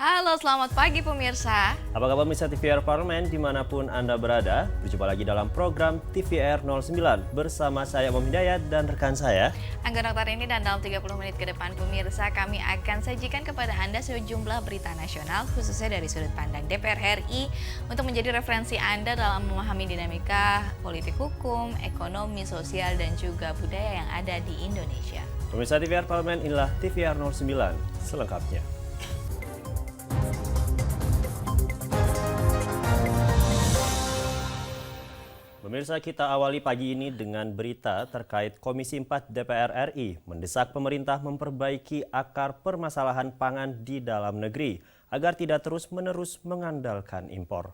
Halo, selamat pagi pemirsa. Apa kabar pemirsa TVR Parlemen dimanapun Anda berada? Berjumpa lagi dalam program TVR 09 bersama saya Om Hidayat dan rekan saya Angga Noktarini, dan dalam 30 menit ke depan pemirsa kami akan sajikan kepada Anda sejumlah berita nasional khususnya dari sudut pandang DPR RI untuk menjadi referensi Anda dalam memahami dinamika politik hukum, ekonomi, sosial, dan juga budaya yang ada di Indonesia. Pemirsa TVR Parlemen, inilah TVR 09 selengkapnya. Pemirsa, kita awali pagi ini dengan berita terkait Komisi 4 DPR RI mendesak pemerintah memperbaiki akar permasalahan pangan di dalam negeri agar tidak terus-menerus mengandalkan impor.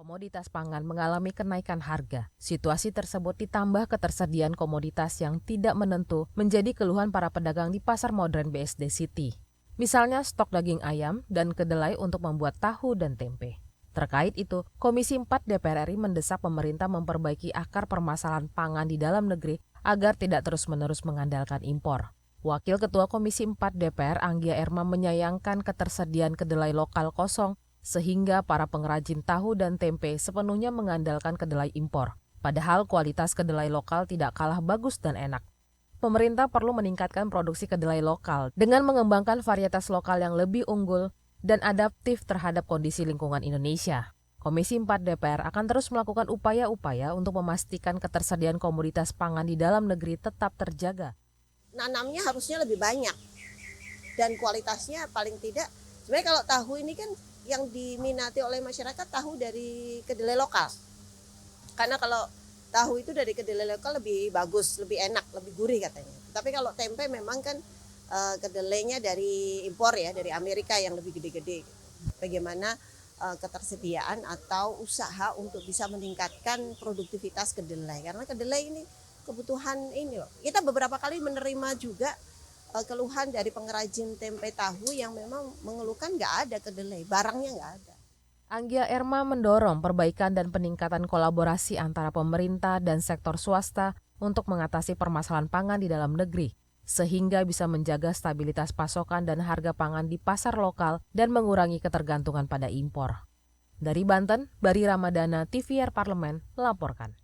Komoditas pangan mengalami kenaikan harga. Situasi tersebut ditambah ketersediaan komoditas yang tidak menentu menjadi keluhan para pedagang di Pasar Modern BSD City. Misalnya stok daging ayam dan kedelai untuk membuat tahu dan tempe. Terkait itu, Komisi 4 DPR RI mendesak pemerintah memperbaiki akar permasalahan pangan di dalam negeri agar tidak terus-menerus mengandalkan impor. Wakil Ketua Komisi 4 DPR Anggia Erma menyayangkan ketersediaan kedelai lokal kosong sehingga para pengrajin tahu dan tempe sepenuhnya mengandalkan kedelai impor. Padahal kualitas kedelai lokal tidak kalah bagus dan enak. Pemerintah perlu meningkatkan produksi kedelai lokal dengan mengembangkan varietas lokal yang lebih unggul dan adaptif terhadap kondisi lingkungan Indonesia. Komisi 4 DPR akan terus melakukan upaya-upaya untuk memastikan ketersediaan komoditas pangan di dalam negeri tetap terjaga. Nanamnya harusnya lebih banyak dan kualitasnya paling tidak. Sebenarnya kalau tahu ini kan yang diminati oleh masyarakat tahu dari kedelai lokal. Karena kalau tahu itu dari kedelai lokal lebih bagus, lebih enak, lebih gurih katanya. Tapi kalau tempe memang kan kedelainya dari impor ya, dari Amerika yang lebih gede-gede. Bagaimana ketersediaan atau usaha untuk bisa meningkatkan produktivitas kedelai. Karena kedelai ini kebutuhan ini loh. Kita beberapa kali menerima juga keluhan dari pengrajin tempe tahu yang memang mengeluhkan nggak ada kedelai, barangnya nggak ada. Anggia Erma mendorong perbaikan dan peningkatan kolaborasi antara pemerintah dan sektor swasta untuk mengatasi permasalahan pangan di dalam negeri, sehingga bisa menjaga stabilitas pasokan dan harga pangan di pasar lokal dan mengurangi ketergantungan pada impor. Dari Banten, Bari Ramadana, TVR Parlemen, melaporkan.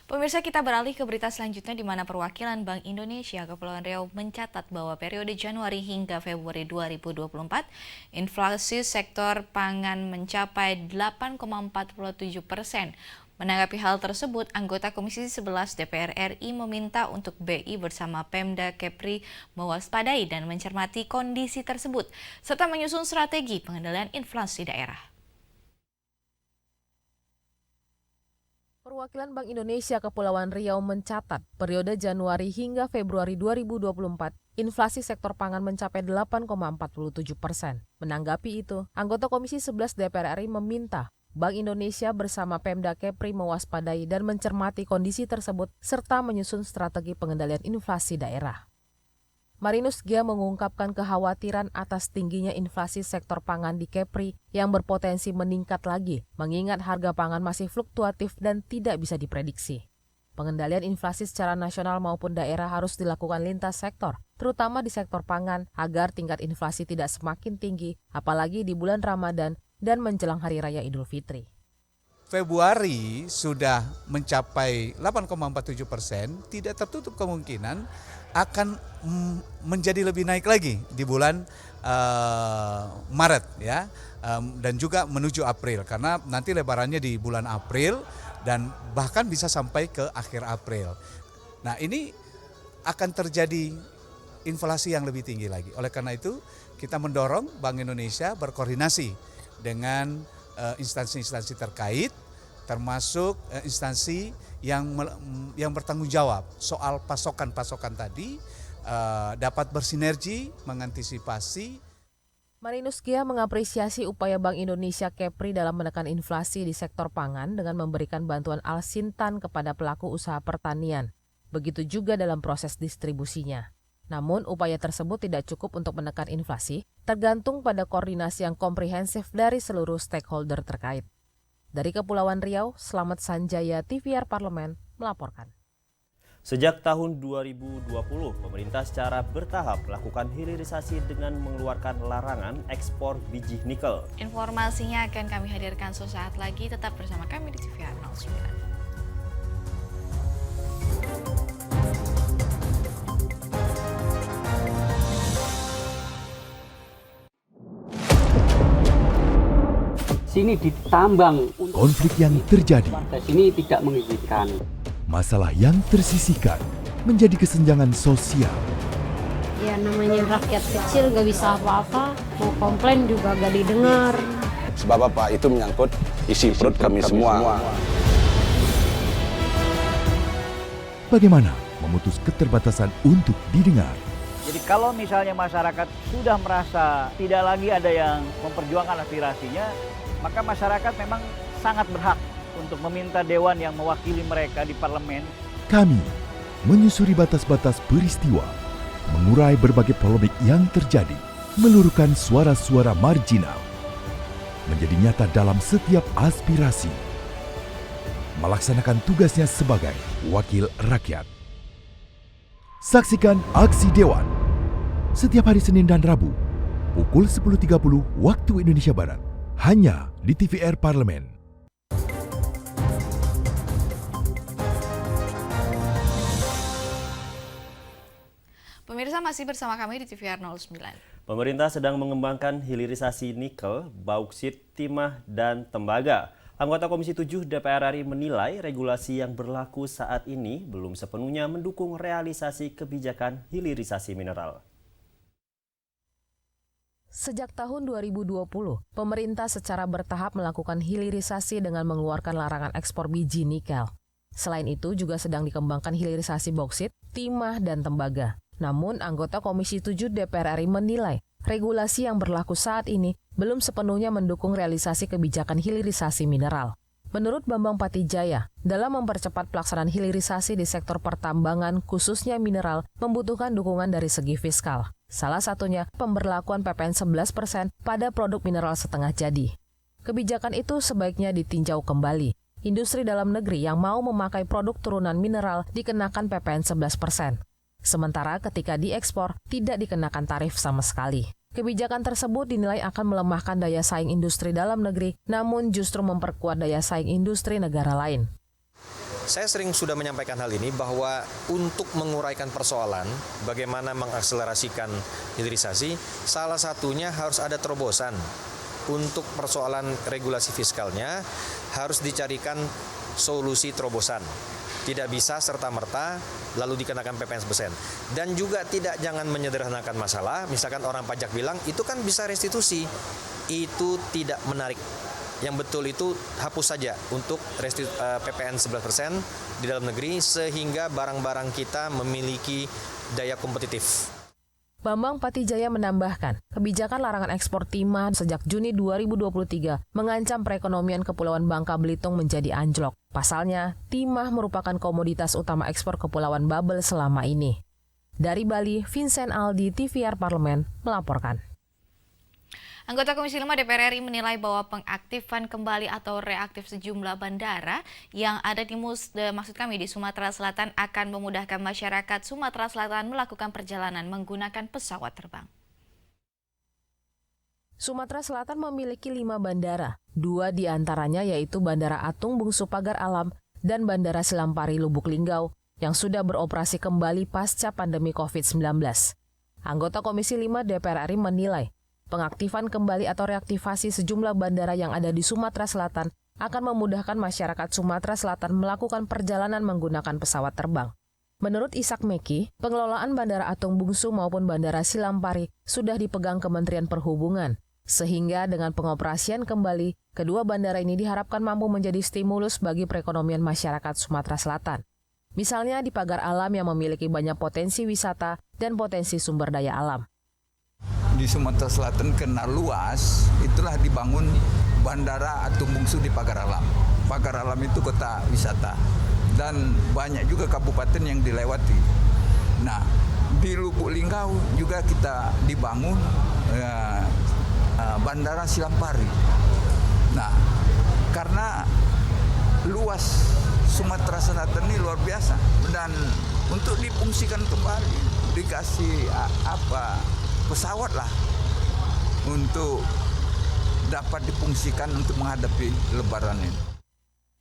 Pemirsa, kita beralih ke berita selanjutnya di mana perwakilan Bank Indonesia Kepulauan Riau mencatat bahwa periode Januari hingga Februari 2024, inflasi sektor pangan mencapai 8,47%. Menanggapi hal tersebut, anggota Komisi 11 DPR RI meminta untuk BI bersama Pemda Kepri mewaspadai dan mencermati kondisi tersebut, serta menyusun strategi pengendalian inflasi daerah. Perwakilan Bank Indonesia Kepulauan Riau mencatat periode Januari hingga Februari 2024, inflasi sektor pangan mencapai 8,47%. Menanggapi itu, anggota Komisi 11 DPR RI meminta Bank Indonesia bersama Pemda Kepri mewaspadai dan mencermati kondisi tersebut serta menyusun strategi pengendalian inflasi daerah. Marinus Gia mengungkapkan kekhawatiran atas tingginya inflasi sektor pangan di Kepri yang berpotensi meningkat lagi, mengingat harga pangan masih fluktuatif dan tidak bisa diprediksi. Pengendalian inflasi secara nasional maupun daerah harus dilakukan lintas sektor, terutama di sektor pangan, agar tingkat inflasi tidak semakin tinggi, apalagi di bulan Ramadan dan menjelang Hari Raya Idul Fitri. Februari sudah mencapai 8,47%, tidak tertutup kemungkinan akan menjadi lebih naik lagi di bulan Maret ya, dan juga menuju April karena nanti lebarannya di bulan April dan bahkan bisa sampai ke akhir April. Nah, ini akan terjadi inflasi yang lebih tinggi lagi. Oleh karena itu, kita mendorong Bank Indonesia berkoordinasi dengan instansi-instansi terkait, termasuk instansi yang bertanggung jawab soal pasokan-pasokan tadi, dapat bersinergi mengantisipasi. Marinus Gia mengapresiasi upaya Bank Indonesia Kepri dalam menekan inflasi di sektor pangan dengan memberikan bantuan al-sintan kepada pelaku usaha pertanian. Begitu juga dalam proses distribusinya. Namun, upaya tersebut tidak cukup untuk menekan inflasi, tergantung pada koordinasi yang komprehensif dari seluruh stakeholder terkait. Dari Kepulauan Riau, Slamet Sanjaya, TVR Parlemen, melaporkan. Sejak tahun 2020, pemerintah secara bertahap melakukan hilirisasi dengan mengeluarkan larangan ekspor biji nikel. Informasinya akan kami hadirkan sesaat lagi, tetap bersama kami di TVR 09. Sini ditambang. Konflik yang terjadi, Warga sini tidak mengizinkan. masalah yang tersisihkan menjadi kesenjangan sosial. Ya namanya rakyat kecil gak bisa apa-apa, mau komplain juga gak didengar. Sebab apa? Itu menyangkut isi perut kami semua. Bagaimana memutus keterbatasan untuk didengar? Jadi kalau misalnya masyarakat sudah merasa tidak lagi ada yang memperjuangkan aspirasinya, maka masyarakat memang sangat berhak untuk meminta dewan yang mewakili mereka di parlemen. Kami menyusuri batas-batas peristiwa, mengurai berbagai polemik yang terjadi, meluruhkan suara-suara marginal, menjadi nyata dalam setiap aspirasi, melaksanakan tugasnya sebagai wakil rakyat. Saksikan Aksi Dewan setiap hari Senin dan Rabu pukul 10.30 waktu Indonesia Barat, hanya di TVR Parlemen. Pemirsa masih bersama kami di TVR 09. Pemerintah sedang mengembangkan hilirisasi nikel, bauksit, timah, dan tembaga. Anggota Komisi 7 DPR RI menilai regulasi yang berlaku saat ini belum sepenuhnya mendukung realisasi kebijakan hilirisasi mineral. Sejak tahun 2020, pemerintah secara bertahap melakukan hilirisasi dengan mengeluarkan larangan ekspor biji nikel. Selain itu juga sedang dikembangkan hilirisasi bauksit, timah, dan tembaga. Namun, anggota Komisi 7 DPR RI menilai regulasi yang berlaku saat ini belum sepenuhnya mendukung realisasi kebijakan hilirisasi mineral. Menurut Bambang Patijaya, dalam mempercepat pelaksanaan hilirisasi di sektor pertambangan, khususnya mineral, membutuhkan dukungan dari segi fiskal. Salah satunya pemberlakuan PPN 11% pada produk mineral setengah jadi. Kebijakan itu sebaiknya ditinjau kembali. Industri dalam negeri yang mau memakai produk turunan mineral dikenakan PPN 11%. Sementara ketika diekspor, tidak dikenakan tarif sama sekali. Kebijakan tersebut dinilai akan melemahkan daya saing industri dalam negeri, namun justru memperkuat daya saing industri negara lain. Saya sering sudah menyampaikan hal ini bahwa untuk menguraikan persoalan, bagaimana mengakselerasikan hilirisasi, salah satunya harus ada terobosan. Untuk persoalan regulasi fiskalnya harus dicarikan solusi terobosan. Tidak bisa serta-merta lalu dikenakan PPN 1%. Dan juga jangan menyederhanakan masalah, misalkan orang pajak bilang itu kan bisa restitusi. Itu tidak menarik. Yang betul itu hapus saja untuk PPN 11% di dalam negeri sehingga barang-barang kita memiliki daya kompetitif. Bambang Patijaya menambahkan, kebijakan larangan ekspor timah sejak Juni 2023 mengancam perekonomian Kepulauan Bangka Belitung menjadi anjlok. Pasalnya, timah merupakan komoditas utama ekspor Kepulauan Babel selama ini. Dari Bali, Vincent Aldi, TVR Parlemen, melaporkan. Anggota Komisi 5 DPR RI menilai bahwa pengaktifan kembali atau reaktif sejumlah bandara yang ada di di Sumatera Selatan akan memudahkan masyarakat Sumatera Selatan melakukan perjalanan menggunakan pesawat terbang. Sumatera Selatan memiliki 5 bandara, 2 di antaranya yaitu Bandara Atung Bungsu Pagar Alam dan Bandara Silampari Lubuk Linggau yang sudah beroperasi kembali pasca pandemi COVID-19. Anggota Komisi 5 DPR RI menilai pengaktifan kembali atau reaktivasi sejumlah bandara yang ada di Sumatera Selatan akan memudahkan masyarakat Sumatera Selatan melakukan perjalanan menggunakan pesawat terbang. Menurut Ishak Meki, pengelolaan Bandara Atung Bungsu maupun Bandara Silampari sudah dipegang Kementerian Perhubungan, sehingga dengan pengoperasian kembali, kedua bandara ini diharapkan mampu menjadi stimulus bagi perekonomian masyarakat Sumatera Selatan. Misalnya di Pagar Alam yang memiliki banyak potensi wisata dan potensi sumber daya alam. Di Sumatera Selatan kena luas, itulah dibangun Bandara Atung Bungsu di Pagar Alam. Pagar Alam itu kota wisata dan banyak juga kabupaten yang dilewati. Nah, di Lubuk Linggau juga kita dibangun Bandara Silampari. Nah, karena luas Sumatera Selatan ini luar biasa dan untuk difungsikan kembali, dikasih pesawat lah untuk dapat difungsikan untuk menghadapi Lebaran ini.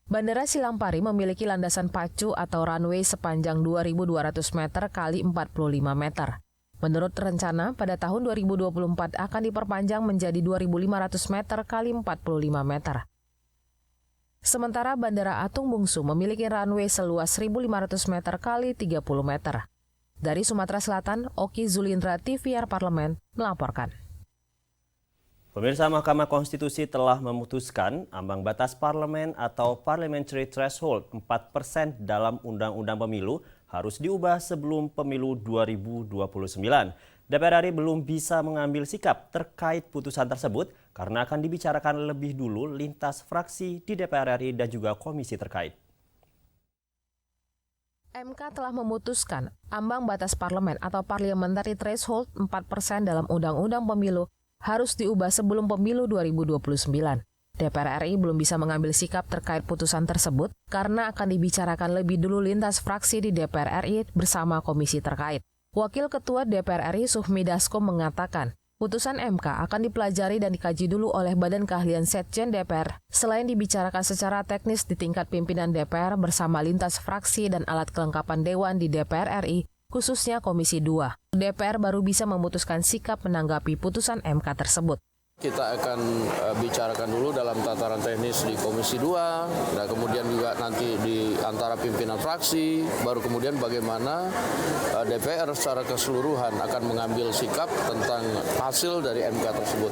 Bandara Silampari memiliki landasan pacu atau runway sepanjang 2.200 meter kali 45 meter. Menurut rencana, pada tahun 2024 akan diperpanjang menjadi 2.500 meter kali 45 meter. Sementara Bandara Atung Bungsu memiliki runway seluas 1.500 meter kali 30 meter. Dari Sumatera Selatan, Oki Zulindra, TVR Parlemen, melaporkan. Pemirsa, Mahkamah Konstitusi telah memutuskan ambang batas parlemen atau parliamentary threshold 4% dalam Undang-Undang Pemilu harus diubah sebelum pemilu 2029. DPR RI belum bisa mengambil sikap terkait putusan tersebut karena akan dibicarakan lebih dulu lintas fraksi di DPR RI dan juga komisi terkait. MK telah memutuskan ambang batas parlemen atau parliamentary threshold 4% dalam Undang-Undang Pemilu harus diubah sebelum pemilu 2029. DPR RI belum bisa mengambil sikap terkait putusan tersebut karena akan dibicarakan lebih dulu lintas fraksi di DPR RI bersama komisi terkait. Wakil Ketua DPR RI Sufmi Dasko mengatakan, putusan MK akan dipelajari dan dikaji dulu oleh Badan Keahlian Setjen DPR, selain dibicarakan secara teknis di tingkat pimpinan DPR bersama lintas fraksi dan alat kelengkapan Dewan di DPR RI, khususnya Komisi 2. DPR baru bisa memutuskan sikap menanggapi putusan MK tersebut. Kita akan bicarakan dulu dalam tataran teknis di Komisi 2, dan kemudian juga nanti di antara pimpinan fraksi, baru kemudian bagaimana DPR secara keseluruhan akan mengambil sikap tentang hasil dari MK tersebut.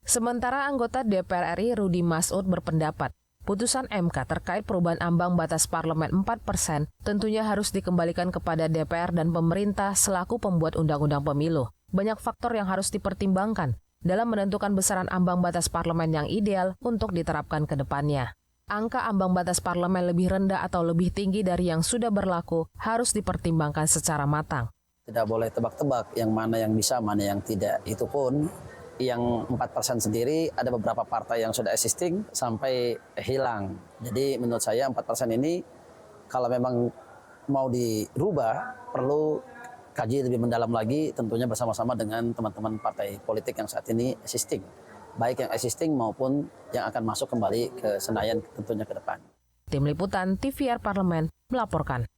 Sementara anggota DPR RI Rudi Masud berpendapat, putusan MK terkait perubahan ambang batas parlemen 4% tentunya harus dikembalikan kepada DPR dan pemerintah selaku pembuat undang-undang pemilu. Banyak faktor yang harus dipertimbangkan dalam menentukan besaran ambang batas parlemen yang ideal untuk diterapkan ke depannya. Angka ambang batas parlemen lebih rendah atau lebih tinggi dari yang sudah berlaku harus dipertimbangkan secara matang. Tidak boleh tebak-tebak yang mana yang bisa, mana yang tidak. Itu pun yang 4% sendiri ada beberapa partai yang sudah existing sampai hilang. Jadi menurut saya 4% ini kalau memang mau dirubah perlu kaji lebih mendalam lagi, tentunya bersama-sama dengan teman-teman partai politik yang saat ini existing. Baik yang existing maupun yang akan masuk kembali ke Senayan tentunya ke depan. Tim Liputan TVR Parlemen melaporkan.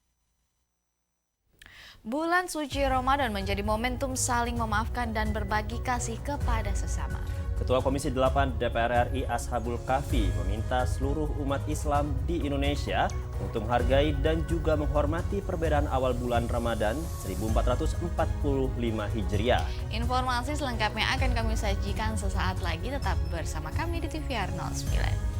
Bulan suci Ramadan menjadi momentum saling memaafkan dan berbagi kasih kepada sesama. Ketua Komisi 8 DPR RI Ashabul Kahfi meminta seluruh umat Islam di Indonesia untuk menghargai dan juga menghormati perbedaan awal bulan Ramadan 1445 Hijriah. Informasi selengkapnya akan kami sajikan sesaat lagi, tetap bersama kami di TVR 09.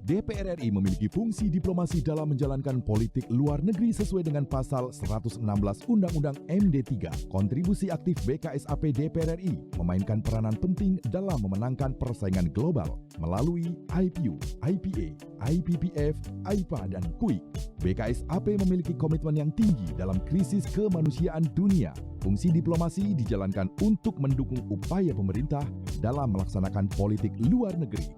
DPR RI memiliki fungsi diplomasi dalam menjalankan politik luar negeri sesuai dengan pasal 116 Undang-Undang MD3. Kontribusi aktif BKSAP DPR RI memainkan peranan penting dalam memenangkan persaingan global melalui IPU, IPA, IPPF, IPA, dan KUIK. BKSAP memiliki komitmen yang tinggi dalam krisis kemanusiaan dunia. Fungsi diplomasi dijalankan untuk mendukung upaya pemerintah dalam melaksanakan politik luar negeri.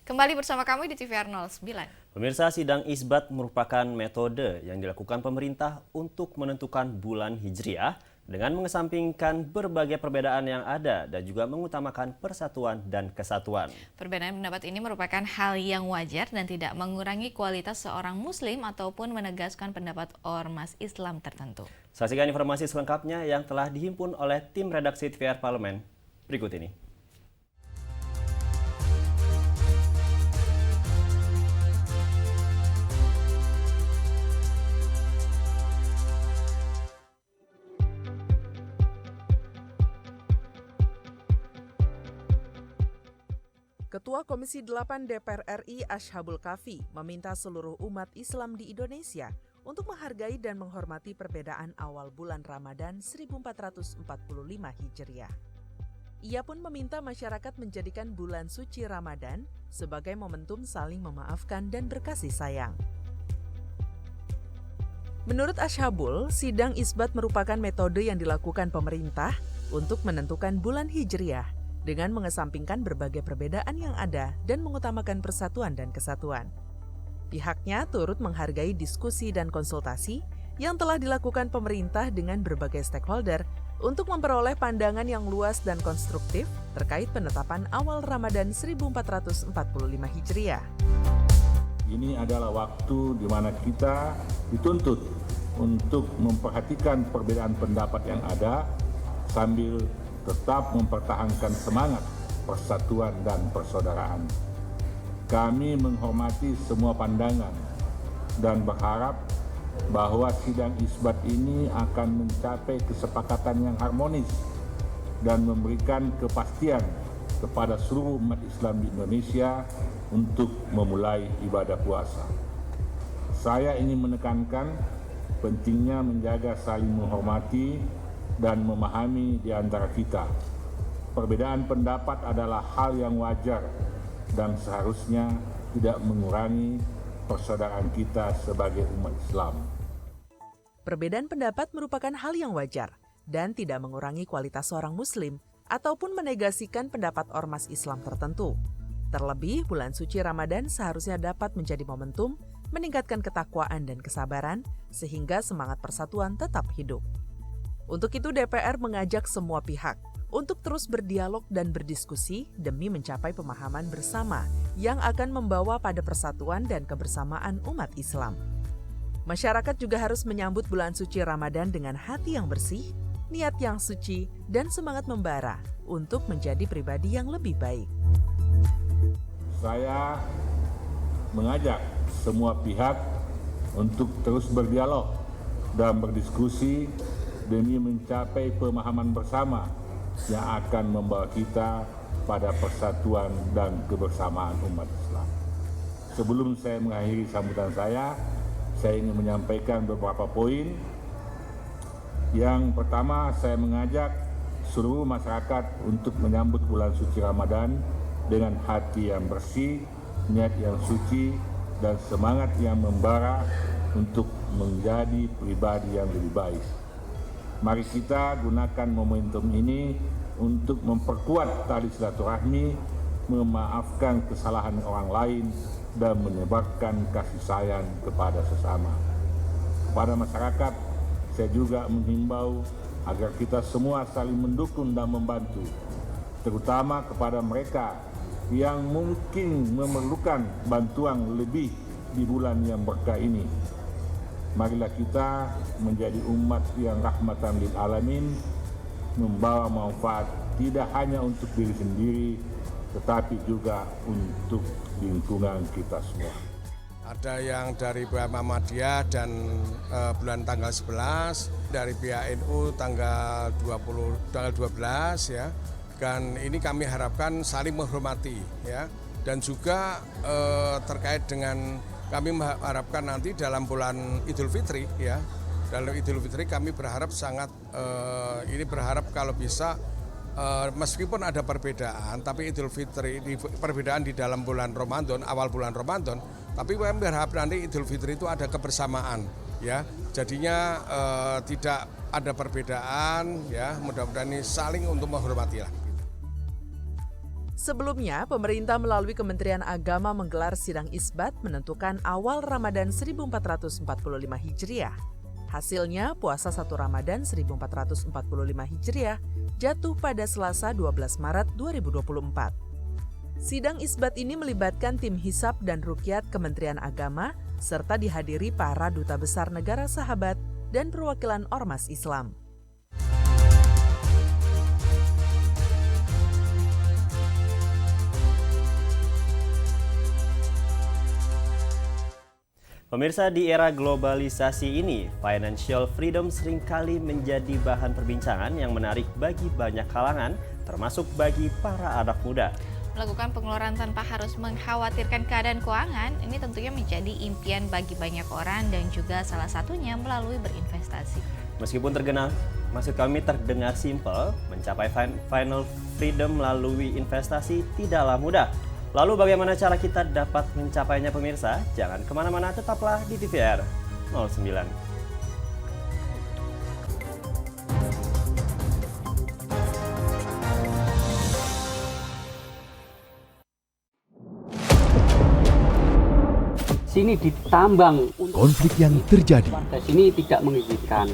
Kembali bersama kami di TVR 09. Pemirsa, sidang isbat merupakan metode yang dilakukan pemerintah untuk menentukan bulan Hijriah dengan mengesampingkan berbagai perbedaan yang ada dan juga mengutamakan persatuan dan kesatuan. Perbedaan pendapat ini merupakan hal yang wajar dan tidak mengurangi kualitas seorang muslim ataupun menegaskan pendapat ormas Islam tertentu. Saksikan informasi selengkapnya yang telah dihimpun oleh tim redaksi TVR Parlemen berikut ini. Ketua Komisi 8 DPR RI Ashabul Kafi meminta seluruh umat Islam di Indonesia untuk menghargai dan menghormati perbedaan awal bulan Ramadan 1445 Hijriah. Ia pun meminta masyarakat menjadikan bulan suci Ramadan sebagai momentum saling memaafkan dan berkasih sayang. Menurut Ashabul, sidang isbat merupakan metode yang dilakukan pemerintah untuk menentukan bulan Hijriah dengan mengesampingkan berbagai perbedaan yang ada dan mengutamakan persatuan dan kesatuan. Pihaknya turut menghargai diskusi dan konsultasi yang telah dilakukan pemerintah dengan berbagai stakeholder untuk memperoleh pandangan yang luas dan konstruktif terkait penetapan awal Ramadan 1445 Hijriah. Ini adalah waktu di mana kita dituntut untuk memperhatikan perbedaan pendapat yang ada sambil tetap mempertahankan semangat persatuan dan persaudaraan. Kami menghormati semua pandangan dan berharap bahwa sidang isbat ini akan mencapai kesepakatan yang harmonis dan memberikan kepastian kepada seluruh umat Islam di Indonesia untuk memulai ibadah puasa. Saya ingin menekankan pentingnya menjaga saling menghormati dan memahami di antara kita. Perbedaan pendapat adalah hal yang wajar dan seharusnya tidak mengurangi persaudaraan kita sebagai umat Islam. Perbedaan pendapat merupakan hal yang wajar dan tidak mengurangi kualitas seorang Muslim ataupun menegasikan pendapat ormas Islam tertentu. Terlebih, bulan suci Ramadan seharusnya dapat menjadi momentum meningkatkan ketakwaan dan kesabaran sehingga semangat persatuan tetap hidup. Untuk itu DPR mengajak semua pihak untuk terus berdialog dan berdiskusi demi mencapai pemahaman bersama yang akan membawa pada persatuan dan kebersamaan umat Islam. Masyarakat juga harus menyambut bulan suci Ramadan dengan hati yang bersih, niat yang suci, dan semangat membara untuk menjadi pribadi yang lebih baik. Saya mengajak semua pihak untuk terus berdialog dan berdiskusi demi mencapai pemahaman bersama yang akan membawa kita pada persatuan dan kebersamaan umat Islam. Sebelum saya mengakhiri sambutan saya ingin menyampaikan beberapa poin. Yang pertama, saya mengajak seluruh masyarakat untuk menyambut bulan suci Ramadan dengan hati yang bersih, niat yang suci, dan semangat yang membara untuk menjadi pribadi yang lebih baik. Mari kita gunakan momentum ini untuk memperkuat tali silaturahmi, memaafkan kesalahan orang lain, dan menyebarkan kasih sayang kepada sesama. Kepada masyarakat, saya juga menghimbau agar kita semua saling mendukung dan membantu, terutama kepada mereka yang mungkin memerlukan bantuan lebih di bulan yang berkah ini. Marilah kita menjadi umat yang rahmatan lil alamin, membawa manfaat tidak hanya untuk diri sendiri, tetapi juga untuk lingkungan kita semua. Ada yang dari pihak Muhammadiyah dan bulan tanggal 11, dari pihak NU tanggal 12 ya. Dan ini kami harapkan saling menghormati ya. Dan juga terkait dengan kami mengharapkan nanti dalam bulan Idul Fitri ya. Dalam Idul Fitri kami berharap berharap kalau bisa meskipun ada perbedaan, tapi Idul Fitri perbedaan di dalam bulan Ramadan, awal bulan Ramadan, tapi kami berharap nanti Idul Fitri itu ada kebersamaan ya. Jadinya tidak ada perbedaan ya. Mudah-mudahan ini saling untuk menghormati lah. Sebelumnya, pemerintah melalui Kementerian Agama menggelar sidang isbat menentukan awal Ramadan 1445 Hijriah. Hasilnya, puasa 1 Ramadan 1445 Hijriah jatuh pada Selasa 12 Maret 2024. Sidang isbat ini melibatkan tim hisab dan ruqyat Kementerian Agama serta dihadiri para duta besar negara sahabat dan perwakilan ormas Islam. Pemirsa, di era globalisasi ini, financial freedom seringkali menjadi bahan perbincangan yang menarik bagi banyak kalangan, termasuk bagi para anak muda. Melakukan pengeluaran tanpa harus mengkhawatirkan keadaan keuangan, ini tentunya menjadi impian bagi banyak orang dan juga salah satunya melalui berinvestasi. Meskipun terdengar simpel, mencapai financial freedom melalui investasi tidaklah mudah. Lalu bagaimana cara kita dapat mencapainya pemirsa? Jangan kemana-mana, tetaplah di TVR 09. Sini ditambang. Konflik yang terjadi, Warga sini tidak mengizinkan.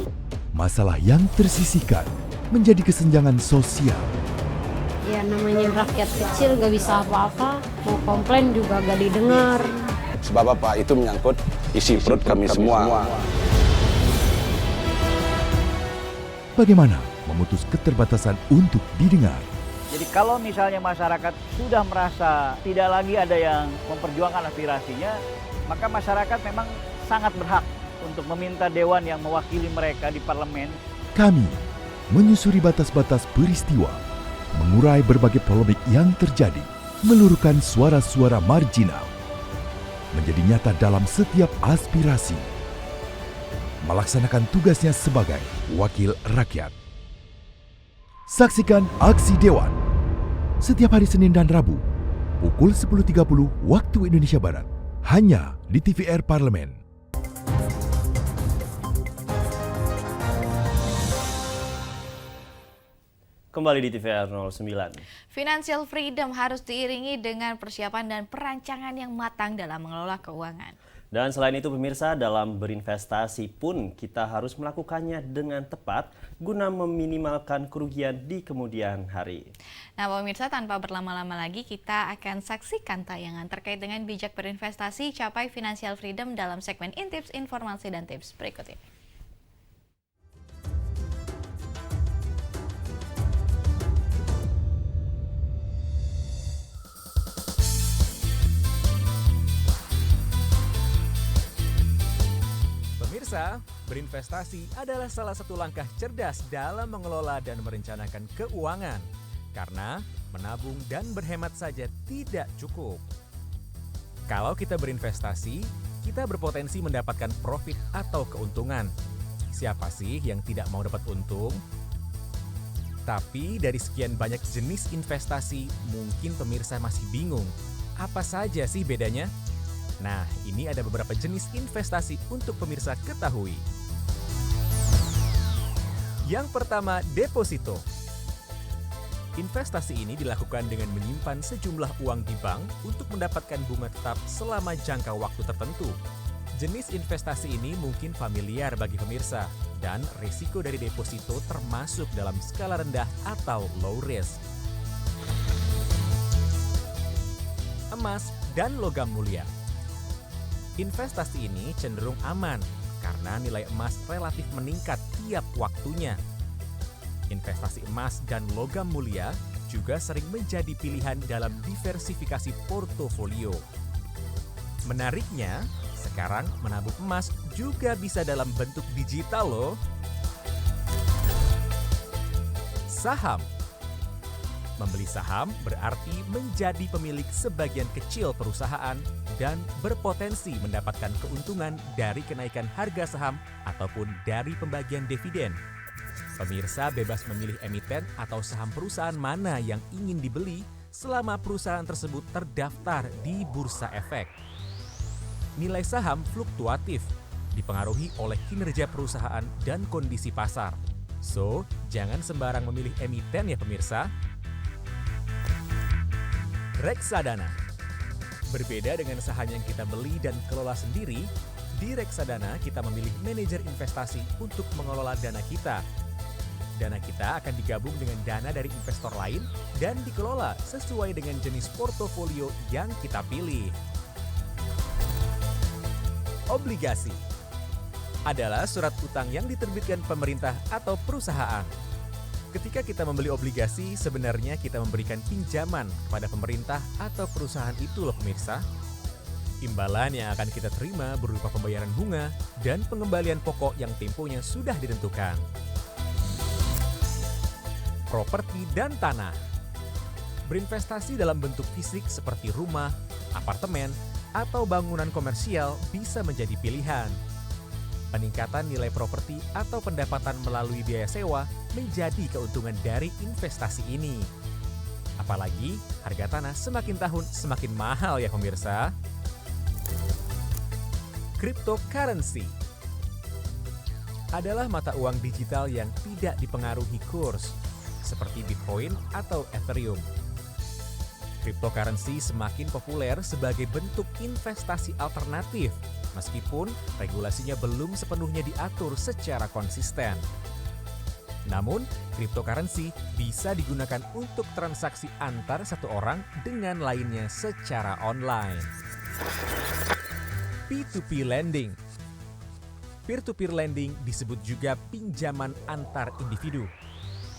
masalah yang tersisihkan menjadi kesenjangan sosial. Ya namanya rakyat kecil gak bisa apa-apa, mau komplain juga gak didengar. Sebab apa? Itu menyangkut isi perut kami semua. Bagaimana memutus keterbatasan untuk didengar? Jadi kalau misalnya masyarakat sudah merasa tidak lagi ada yang memperjuangkan aspirasinya, maka masyarakat memang sangat berhak untuk meminta dewan yang mewakili mereka di parlemen. Kami menyusuri batas-batas peristiwa, mengurai berbagai polemik yang terjadi, meluruhkan suara-suara marginal, menjadi nyata dalam setiap aspirasi, melaksanakan tugasnya sebagai wakil rakyat. Saksikan Aksi Dewan setiap hari Senin dan Rabu pukul 10.30 waktu Indonesia Barat, hanya di TVR Parlemen. Kembali di TVR 09. Financial freedom harus diiringi dengan persiapan dan perancangan yang matang dalam mengelola keuangan. Dan selain itu pemirsa, dalam berinvestasi pun kita harus melakukannya dengan tepat guna meminimalkan kerugian di kemudian hari. Nah pemirsa, tanpa berlama-lama lagi kita akan saksikan tayangan terkait dengan bijak berinvestasi capai financial freedom dalam segmen Intips, Informasi dan Tips berikut ini. Berinvestasi adalah salah satu langkah cerdas dalam mengelola dan merencanakan keuangan. Karena menabung dan berhemat saja tidak cukup. Kalau kita berinvestasi, kita berpotensi mendapatkan profit atau keuntungan. Siapa sih yang tidak mau dapat untung? Tapi dari sekian banyak jenis investasi, mungkin pemirsa masih bingung. Apa saja sih bedanya? Nah, ini ada beberapa jenis investasi untuk pemirsa ketahui. Yang pertama, deposito. Investasi ini dilakukan dengan menyimpan sejumlah uang di bank untuk mendapatkan bunga tetap selama jangka waktu tertentu. Jenis investasi ini mungkin familiar bagi pemirsa, dan risiko dari deposito termasuk dalam skala rendah atau low risk. Emas dan logam mulia. Investasi ini cenderung aman karena nilai emas relatif meningkat tiap waktunya. Investasi emas dan logam mulia juga sering menjadi pilihan dalam diversifikasi portofolio. Menariknya, sekarang menabung emas juga bisa dalam bentuk digital loh. Saham. Membeli saham berarti menjadi pemilik sebagian kecil perusahaan dan berpotensi mendapatkan keuntungan dari kenaikan harga saham ataupun dari pembagian dividen. Pemirsa bebas memilih emiten atau saham perusahaan mana yang ingin dibeli selama perusahaan tersebut terdaftar di Bursa Efek. Nilai saham fluktuatif, dipengaruhi oleh kinerja perusahaan dan kondisi pasar. So, jangan sembarang memilih emiten ya pemirsa. Reksadana. Berbeda dengan saham yang kita beli dan kelola sendiri, di reksadana kita memilih manajer investasi untuk mengelola dana kita. Dana kita akan digabung dengan dana dari investor lain dan dikelola sesuai dengan jenis portofolio yang kita pilih. Obligasi adalah surat utang yang diterbitkan pemerintah atau perusahaan. Ketika kita membeli obligasi, sebenarnya kita memberikan pinjaman kepada pemerintah atau perusahaan itu loh pemirsa. Imbalan yang akan kita terima berupa pembayaran bunga dan pengembalian pokok yang temponya sudah ditentukan. Properti dan tanah. Berinvestasi dalam bentuk fisik seperti rumah, apartemen, atau bangunan komersial bisa menjadi pilihan. Peningkatan nilai properti atau pendapatan melalui biaya sewa menjadi keuntungan dari investasi ini. Apalagi harga tanah semakin tahun semakin mahal ya pemirsa. Cryptocurrency adalah mata uang digital yang tidak dipengaruhi kurs, seperti Bitcoin atau Ethereum. Cryptocurrency semakin populer sebagai bentuk investasi alternatif, meskipun regulasinya belum sepenuhnya diatur secara konsisten. Namun, cryptocurrency bisa digunakan untuk transaksi antar satu orang dengan lainnya secara online. P2P lending. Peer-to-peer lending disebut juga pinjaman antar individu.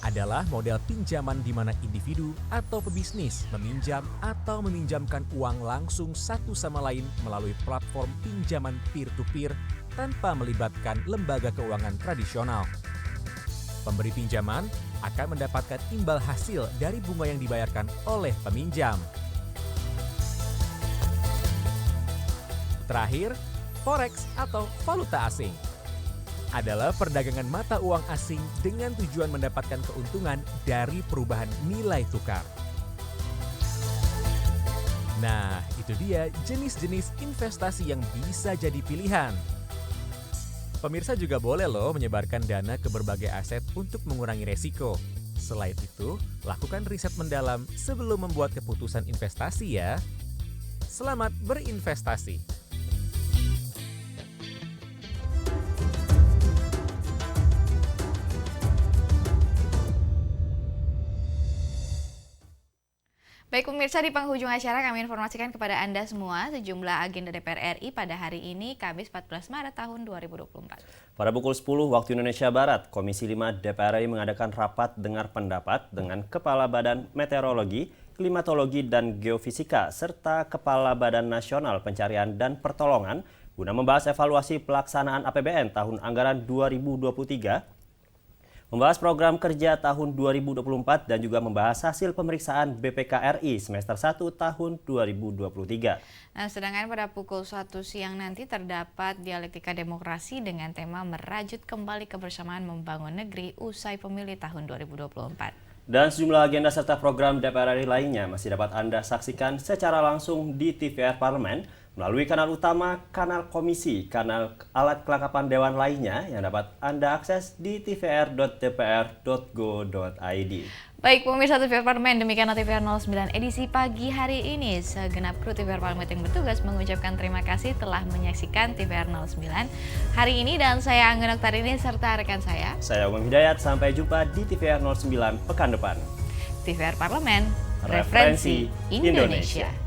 Adalah model pinjaman di mana individu atau pebisnis meminjam atau meminjamkan uang langsung satu sama lain melalui platform pinjaman peer-to-peer tanpa melibatkan lembaga keuangan tradisional. Pemberi pinjaman akan mendapatkan imbal hasil dari bunga yang dibayarkan oleh peminjam. Terakhir, forex atau valuta asing adalah perdagangan mata uang asing dengan tujuan mendapatkan keuntungan dari perubahan nilai tukar. Nah, itu dia jenis-jenis investasi yang bisa jadi pilihan. Pemirsa juga boleh loh menyebarkan dana ke berbagai aset untuk mengurangi resiko. Selain itu, lakukan riset mendalam sebelum membuat keputusan investasi ya. Selamat berinvestasi. Baik pemirsa, di penghujung acara kami informasikan kepada Anda semua sejumlah agenda DPR RI pada hari ini, Kamis 14 Maret tahun 2024. Pada pukul 10 waktu Indonesia Barat, Komisi 5 DPR RI mengadakan rapat dengar pendapat dengan Kepala Badan Meteorologi, Klimatologi, dan Geofisika, serta Kepala Badan Nasional Pencarian dan Pertolongan guna membahas evaluasi pelaksanaan APBN tahun anggaran 2023, membahas program kerja tahun 2024 dan juga membahas hasil pemeriksaan BPK RI semester 1 tahun 2023. Nah, sedangkan pada pukul 1 siang nanti terdapat dialektika demokrasi dengan tema merajut kembali kebersamaan membangun negeri usai pemilu tahun 2024. Dan sejumlah agenda serta program DPR RI lainnya masih dapat Anda saksikan secara langsung di TVR Parlemen melalui kanal utama, kanal komisi, kanal alat kelengkapan dewan lainnya yang dapat Anda akses di tvr.dpr.go.id. Baik pemirsa TVR Parlemen, demikianlah TVR 09 edisi pagi hari ini. Segenap kru TVR Parlemen yang bertugas mengucapkan terima kasih telah menyaksikan TVR 09 hari ini, dan saya Anggun Oktarini serta rekan saya Umam Hidayat, sampai jumpa di TVR 09 pekan depan. TVR Parlemen, referensi Indonesia.